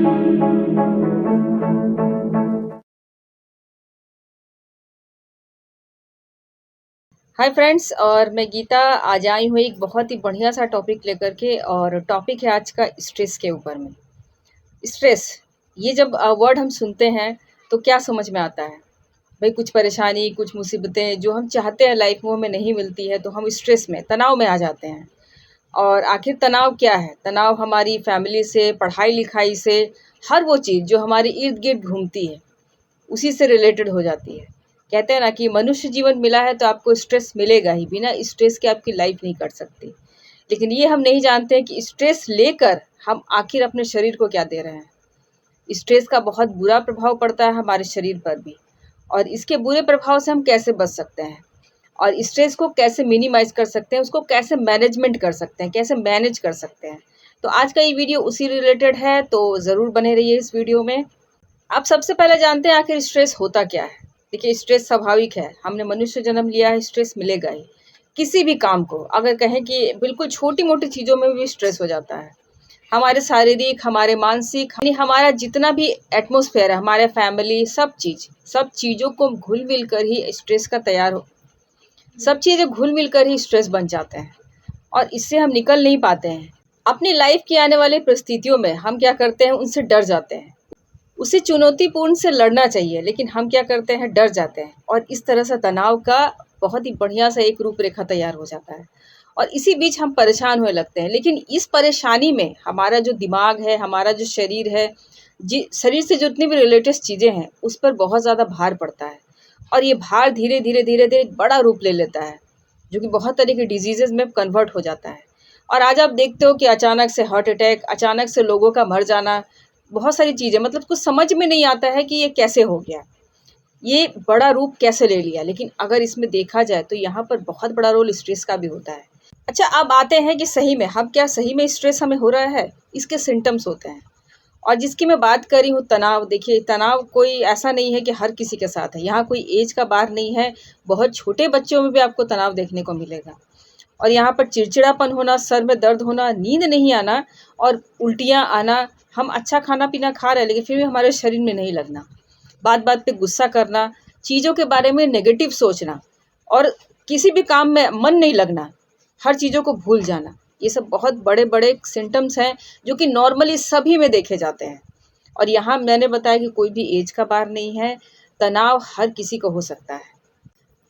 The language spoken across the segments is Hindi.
हाय फ्रेंड्स, और मैं गीता आज आई हूँ एक बहुत ही बढ़िया सा टॉपिक लेकर के। और टॉपिक है आज का स्ट्रेस के ऊपर में। स्ट्रेस, ये जब वर्ड हम सुनते हैं तो क्या समझ में आता है? भाई कुछ परेशानी, कुछ मुसीबतें जो हम चाहते हैं लाइफ में हमें नहीं मिलती है, तो हम स्ट्रेस में, तनाव में आ जाते हैं। और आखिर तनाव क्या है? तनाव हमारी फैमिली से, पढ़ाई लिखाई से, हर वो चीज़ जो हमारे इर्द गिर्द घूमती है उसी से रिलेटेड हो जाती है। कहते हैं ना कि मनुष्य जीवन मिला है तो आपको स्ट्रेस मिलेगा ही, बिना स्ट्रेस के आपकी लाइफ नहीं कट सकती। लेकिन ये हम नहीं जानते हैं कि स्ट्रेस लेकर हम आखिर अपने शरीर को क्या दे रहे हैं। स्ट्रेस का बहुत बुरा प्रभाव पड़ता है हमारे शरीर पर भी, और इसके बुरे प्रभाव से हम कैसे बच सकते हैं और स्ट्रेस को कैसे मिनिमाइज कर सकते हैं, उसको कैसे मैनेजमेंट कर सकते हैं, कैसे मैनेज कर सकते हैं। तो आज का ये वीडियो उसी रिलेटेड है, तो ज़रूर बने रहिए इस वीडियो में। आप सबसे पहले जानते हैं आखिर स्ट्रेस होता क्या है। देखिए, स्ट्रेस स्वाभाविक है, हमने मनुष्य जन्म लिया है, स्ट्रेस मिलेगा ही। किसी भी काम को अगर कहें कि बिल्कुल छोटी मोटी चीज़ों में भी स्ट्रेस हो जाता है। हमारे शारीरिक, हमारे मानसिक, यानी हमारा जितना भी एटमॉस्फेयर है, हमारे फैमिली, सब चीज़ों को घुल मिल कर ही स्ट्रेस का तैयार हो, सब चीज़ें घुल मिल कर ही स्ट्रेस बन जाते हैं और इससे हम निकल नहीं पाते हैं। अपनी लाइफ की आने वाली परिस्थितियों में हम क्या करते हैं, उनसे डर जाते हैं। उसे चुनौतीपूर्ण से लड़ना चाहिए, लेकिन हम क्या करते हैं, डर जाते हैं, और इस तरह से तनाव का बहुत ही बढ़िया सा एक रूपरेखा तैयार हो जाता है और इसी बीच हम परेशान होने लगते हैं। लेकिन इस परेशानी में हमारा जो दिमाग है, हमारा जो शरीर है, शरीर से जितनी भी रिलेटेड चीज़ें हैं, उस पर बहुत ज़्यादा भार पड़ता है और ये भार धीरे धीरे धीरे धीरे बड़ा रूप ले लेता है, जो कि बहुत तरह के डिजीज़ में कन्वर्ट हो जाता है। और आज आप देखते हो कि अचानक से हार्ट अटैक, अचानक से लोगों का मर जाना, बहुत सारी चीज़ें, मतलब कुछ समझ में नहीं आता है कि ये कैसे हो गया, ये बड़ा रूप कैसे ले लिया। लेकिन अगर इसमें देखा जाए तो यहाँ पर बहुत बड़ा रोल स्ट्रेस का भी होता है। अच्छा, अब आते हैं कि सही में हम क्या, सही में स्ट्रेस हमें हो रहा है? इसके सिम्टम्स होते हैं, और जिसकी मैं बात कर रही हूँ तनाव। देखिए, तनाव कोई ऐसा नहीं है कि हर किसी के साथ है, यहाँ कोई एज का बार नहीं है। बहुत छोटे बच्चों में भी आपको तनाव देखने को मिलेगा। और यहाँ पर चिड़चिड़ापन होना, सर में दर्द होना, नींद नहीं आना और उल्टियाँ आना। हम अच्छा खाना पीना खा रहे हैं लेकिन फिर भी हमारे शरीर में नहीं लगना, बात बात पे गुस्सा करना, चीज़ों के बारे में नेगेटिव सोचना, और किसी भी काम में मन नहीं लगना, हर चीज़ों को भूल जाना। ये सब बहुत बड़े बड़े सिम्टम्स हैं जो कि नॉर्मली सभी में देखे जाते हैं। और यहाँ मैंने बताया कि कोई भी एज का बार नहीं है, तनाव हर किसी को हो सकता है।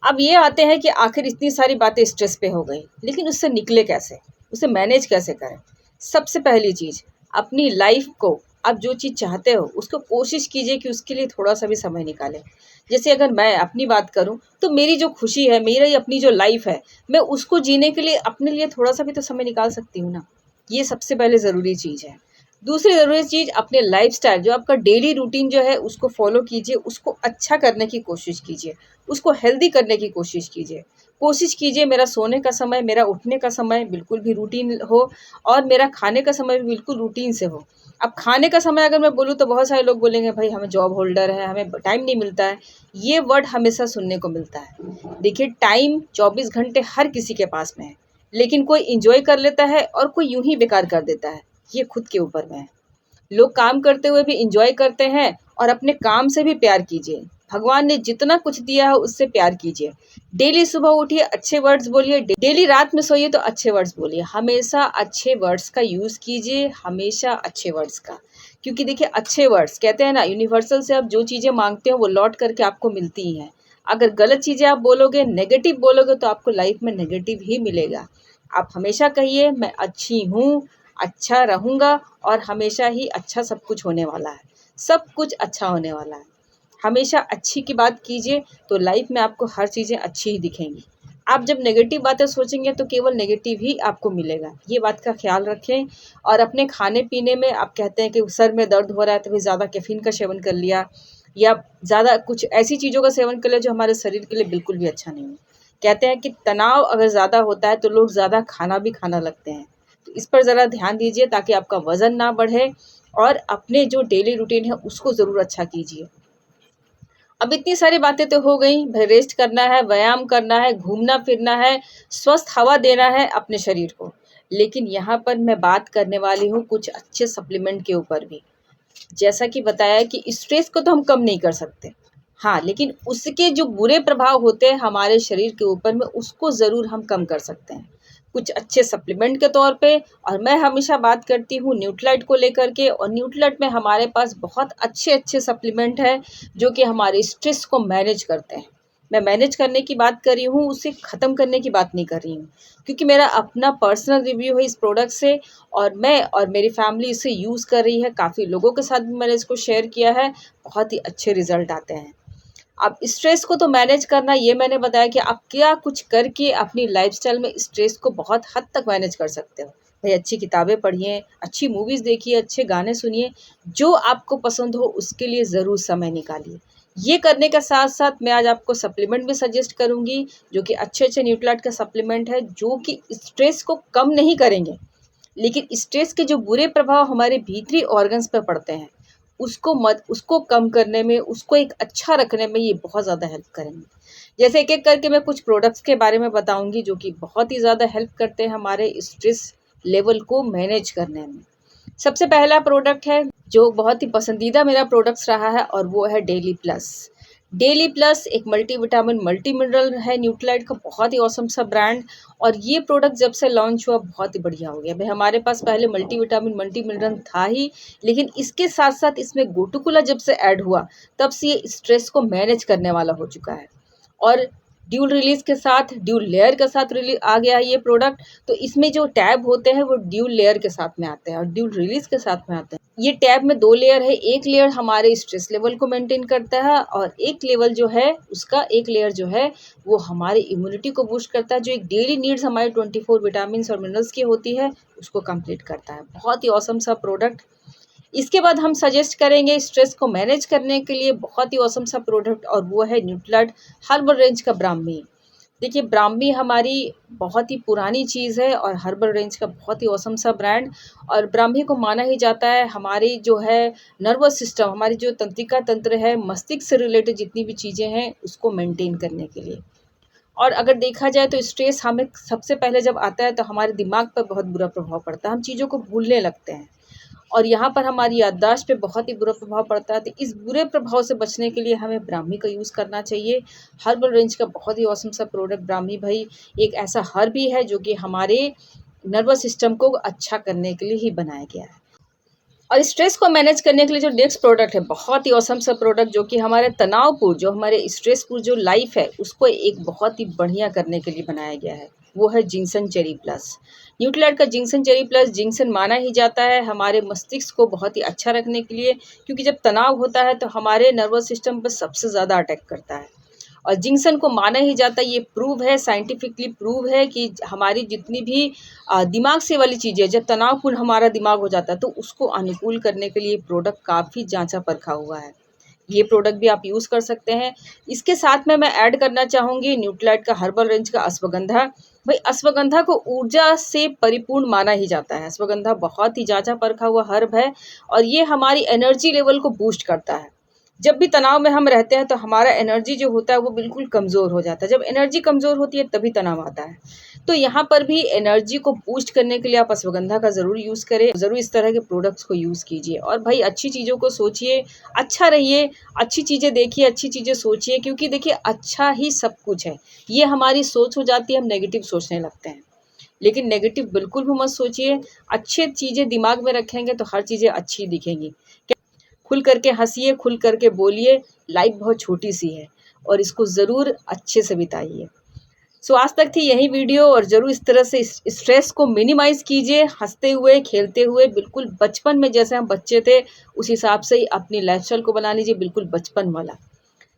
अब ये आते हैं कि आखिर इतनी सारी बातें स्ट्रेस पे हो गई, लेकिन उससे निकले कैसे, उसे मैनेज कैसे करें। सबसे पहली चीज़, अपनी लाइफ को, आप जो चीज़ चाहते हो उसको कोशिश कीजिए कि उसके लिए थोड़ा सा भी समय निकालें। जैसे अगर मैं अपनी बात करूं तो मेरी जो खुशी है, मेरी अपनी जो लाइफ है, मैं उसको जीने के लिए अपने लिए थोड़ा सा भी तो समय निकाल सकती हूँ ना। ये सबसे पहले ज़रूरी चीज़ है। दूसरी ज़रूरी चीज़, अपने लाइफस्टाइल, जो आपका डेली रूटीन जो है उसको फॉलो कीजिए, उसको अच्छा करने की कोशिश कीजिए, उसको हेल्दी करने की कोशिश कीजिए। कोशिश कीजिए मेरा सोने का समय, मेरा उठने का समय बिल्कुल भी रूटीन हो, और मेरा खाने का समय भी बिल्कुल रूटीन से हो। अब खाने का समय अगर मैं बोलूँ तो बहुत सारे लोग बोलेंगे, भाई हमें जॉब होल्डर है, हमें टाइम नहीं मिलता है। ये वर्ड हमेशा सुनने को मिलता है। देखिए, टाइम 24 घंटे हर किसी के पास में है, लेकिन कोई इंजॉय कर लेता है और कोई यूं ही बेकार कर देता है। ये खुद के ऊपर में है। लोग काम करते हुए भी इंजॉय करते हैं, और अपने काम से भी प्यार कीजिए। भगवान ने जितना कुछ दिया है उससे प्यार कीजिए। डेली सुबह उठिए, अच्छे वर्ड्स बोलिए, डेली रात में सोइए तो अच्छे वर्ड्स बोलिए। हमेशा अच्छे वर्ड्स का यूज़ कीजिए, हमेशा अच्छे वर्ड्स का। क्योंकि देखिए, अच्छे वर्ड्स, कहते हैं ना, यूनिवर्सल से आप जो चीज़ें मांगते हो वो लौट करके आपको मिलती ही हैं। अगर गलत चीज़ें आप बोलोगे, नेगेटिव बोलोगे, तो आपको लाइफ में नेगेटिव ही मिलेगा। आप हमेशा कहिए, मैं अच्छी हूँ, अच्छा रहूँगा, और हमेशा ही अच्छा सब कुछ होने वाला है, सब कुछ अच्छा होने वाला है। हमेशा अच्छी की बात कीजिए तो लाइफ में आपको हर चीज़ें अच्छी ही दिखेंगी। आप जब नेगेटिव बातें सोचेंगे तो केवल नेगेटिव ही आपको मिलेगा, ये बात का ख्याल रखें। और अपने खाने पीने में, आप कहते हैं कि सर में दर्द हो रहा है तो फिर ज़्यादा कैफ़ीन का सेवन कर लिया, या ज़्यादा कुछ ऐसी चीज़ों का सेवन कर लिया जो हमारे शरीर के लिए बिल्कुल भी अच्छा नहीं है। कहते हैं कि तनाव अगर ज़्यादा होता है तो लोग ज़्यादा खाना भी खाना लगते हैं। तो इस पर ज़रा ध्यान दीजिए ताकि आपका वज़न ना बढ़े, और अपने जो डेली रूटीन है उसको ज़रूर अच्छा कीजिए। अब इतनी सारी बातें तो हो गई, भाई रेस्ट करना है, व्यायाम करना है, घूमना फिरना है, स्वस्थ हवा देना है अपने शरीर को। लेकिन यहाँ पर मैं बात करने वाली हूँ कुछ अच्छे सप्लीमेंट के ऊपर भी। जैसा कि बताया कि स्ट्रेस को तो हम कम नहीं कर सकते, हाँ, लेकिन उसके जो बुरे प्रभाव होते हैं हमारे शरीर के ऊपर में, उसको ज़रूर हम कम कर सकते हैं। कुछ अच्छे सप्लीमेंट के तौर पे, और मैं हमेशा बात करती हूँ न्यूट्रालाइट को लेकर के, और न्यूट्रालाइट में हमारे पास बहुत अच्छे-अच्छे सप्लीमेंट हैं, जो कि हमारे स्ट्रेस को मैनेज करते हैं। मैं मैनेज करने की बात कर रही हूँ, उसे ख़त्म करने की बात नहीं कर रही हूँ। क्योंकि मेरा अपना पर्सनल रिव्यू है इस प्रोडक्ट से, और मैं और मेरी फैमिली इसे यूज़ कर रही है। काफ़ी लोगों के साथ भी मैंने इसको शेयर किया है, बहुत ही अच्छे रिज़ल्ट आते हैं। अब स्ट्रेस को तो मैनेज करना, ये मैंने बताया कि आप क्या कुछ करके अपनी लाइफ़स्टाइल में स्ट्रेस को बहुत हद तक मैनेज कर सकते हो। भाई अच्छी किताबें पढ़िए, अच्छी मूवीज़ देखिए, अच्छे गाने सुनिए, जो आपको पसंद हो उसके लिए ज़रूर समय निकालिए। ये करने के साथ-साथ मैं आज आपको सप्लीमेंट भी सजेस्ट करूँगी, जो कि अच्छे-अच्छे न्यूट्रालाइट के सप्लीमेंट हैं, जो कि स्ट्रेस को कम नहीं करेंगे, लेकिन स्ट्रेस के जो बुरे प्रभाव हमारे भीतरी ऑर्गन्स पे पड़ते हैं, उसको कम करने में, उसको एक अच्छा रखने में ये बहुत ज़्यादा हेल्प करेंगे। जैसे एक-एक करके मैं कुछ प्रोडक्ट्स के बारे में बताऊँगी, जो कि बहुत ही ज़्यादा हेल्प करते हैं हमारे स्ट्रेस लेवल को मैनेज करने में। सबसे पहला प्रोडक्ट है, जो बहुत ही पसंदीदा मेरा प्रोडक्ट्स रहा है, और वो है डेली प्लस। डेली प्लस एक मल्टीविटामिन, मल्टी मिनरल है न्यूट्रालाइट का, बहुत ही ऑसम सा ब्रांड, और ये प्रोडक्ट जब से लॉन्च हुआ बहुत ही बढ़िया हो गया। भाई हमारे पास पहले मल्टीविटामिन, मल्टी मिनरल था ही, लेकिन इसके साथ-साथ इसमें गोटुकोला जब से ऐड हुआ, तब से ये स्ट्रेस को मैनेज करने वाला हो चुका है। और ड्यूल रिलीज़ के साथ, ड्यूल लेयर के साथ आ गया है ये प्रोडक्ट। तो इसमें जो टैब होते हैं वो ड्यूल लेयर के साथ में आते हैं और ड्यूल रिलीज़ के साथ में आते हैं। ये टैब में 2 लेयर है, एक लेयर हमारे स्ट्रेस लेवल को मेंटेन करता है, और एक लेयर जो है वो हमारी इम्यूनिटी को बूस्ट करता है, जो एक डेली नीड्स हमारे 24 विटामिन्स और मिनरल्स की होती है, उसको कंप्लीट करता है। बहुत ही ऑसम सा प्रोडक्ट। इसके बाद हम सजेस्ट करेंगे स्ट्रेस को मैनेज करने के लिए बहुत ही ऑसम सा प्रोडक्ट, और वो है न्यूट्रालाइट हर्बल रेंज का ब्राह्मी। देखिए ब्राह्मी हमारी बहुत ही पुरानी चीज़ है, और हर्बल रेंज का बहुत ही ऑसम सा ब्रांड, और ब्राह्मी को माना ही जाता है हमारी जो है नर्वस सिस्टम, हमारी जो तंत्रिका तंत्र है, मस्तिष्क से रिलेटेड जितनी भी चीज़ें हैं उसको मेंटेन करने के लिए। और अगर देखा जाए तो स्ट्रेस हमें सबसे पहले जब आता है तो हमारे दिमाग पर बहुत बुरा प्रभाव पड़ता है, हम चीज़ों को भूलने लगते हैं, और यहाँ पर हमारी याददाश्त पे बहुत ही बुरा प्रभाव पड़ता है। तो इस बुरे प्रभाव से बचने के लिए हमें ब्राह्मी का यूज़ करना चाहिए। हर्बल रेंज का बहुत ही ऑसम सा प्रोडक्ट ब्राह्मी भाई एक ऐसा हर्ब ही है जो कि हमारे नर्वस सिस्टम को अच्छा करने के लिए ही बनाया गया है। और स्ट्रेस को मैनेज करने के लिए जो नेक्स्ट प्रोडक्ट है, बहुत ही ऑसम सा प्रोडक्ट, जो कि हमारे तनावपूर्ण, जो हमारे स्ट्रेसपूर्ण जो लाइफ है उसको एक बहुत ही बढ़िया करने के लिए बनाया गया है, वो है जिंक्शन चेरी प्लस। न्यूट्रालाइट का जिंक्शन चेरी प्लस, जिंक्शन माना ही जाता है हमारे मस्तिष्क को बहुत ही अच्छा रखने के लिए, क्योंकि जब तनाव होता है तो हमारे नर्वस सिस्टम पर सबसे ज़्यादा अटैक करता है। और जिंक्शन को माना ही जाता है, ये प्रूव है, साइंटिफिकली प्रूव है कि हमारी जितनी भी दिमाग से वाली चीज़ें, जब तनावपूर्ण हमारा दिमाग हो जाता है तो उसको अनुकूल करने के लिए प्रोडक्ट काफ़ी जांचा परखा हुआ है। ये प्रोडक्ट भी आप यूज़ कर सकते हैं। इसके साथ में मैं ऐड करना चाहूँगी न्यूट्रालाइट का हर्बल रेंज का अश्वगंधा। भाई अश्वगंधा को ऊर्जा से परिपूर्ण माना ही जाता है। अश्वगंधा बहुत ही जांचा परखा हुआ हर्ब है, और ये हमारी एनर्जी लेवल को बूस्ट करता है। जब भी तनाव में हम रहते हैं तो हमारा एनर्जी जो होता है वो बिल्कुल कमज़ोर हो जाता है। जब एनर्जी कमज़ोर होती है तभी तनाव आता है। तो यहाँ पर भी एनर्जी को बूस्ट करने के लिए आप अश्वगंधा का ज़रूर यूज़ करें, ज़रूर इस तरह के प्रोडक्ट्स को यूज़ कीजिए। और भाई अच्छी चीज़ों को सोचिए, अच्छा रहिए, अच्छी चीज़ें देखिए, अच्छी चीज़ें सोचिए, क्योंकि देखिए अच्छा ही सब कुछ है। ये हमारी सोच हो जाती है, हम नेगेटिव सोचने लगते हैं। लेकिन नेगेटिव बिल्कुल भी मत सोचिए, अच्छी चीज़ें दिमाग में रखेंगे तो हर चीज़ें अच्छी दिखेंगी। खुल करके हँसिए, खुल करके बोलिए, लाइफ बहुत छोटी-सी है और इसको ज़रूर अच्छे से बिताइए। सो आज तक थी यही वीडियो, और ज़रूर इस तरह से स्ट्रेस को मिनिमाइज़ कीजिए, हँसते हुए, खेलते हुए, बिल्कुल बचपन में जैसे हम बच्चे थे, उस हिसाब से ही अपनी लाइफ़स्टाइल को बना लीजिए, बिल्कुल बचपन वाला।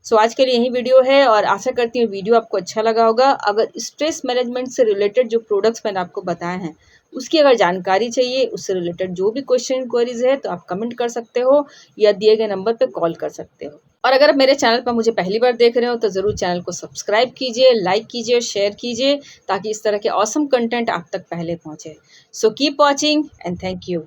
सो आज के लिए यही वीडियो है, और आशा करती हूँ वीडियो आपको अच्छा लगा होगा। अगर स्ट्रेस मैनेजमेंट से रिलेटेड जो प्रोडक्ट्स मैंने आपको बताए हैं, उसकी अगर जानकारी चाहिए, उससे रिलेटेड जो भी क्वेश्चन क्वेरीज है, तो आप कमेंट कर सकते हो या दिए गए नंबर पे कॉल कर सकते हो। और अगर आप मेरे चैनल पर मुझे पहली बार देख रहे हो तो ज़रूर चैनल को सब्सक्राइब कीजिए, लाइक कीजिए और शेयर कीजिए, ताकि इस तरह के ऑसम कंटेंट आप तक पहले पहुँचे। So keep watching and thank you.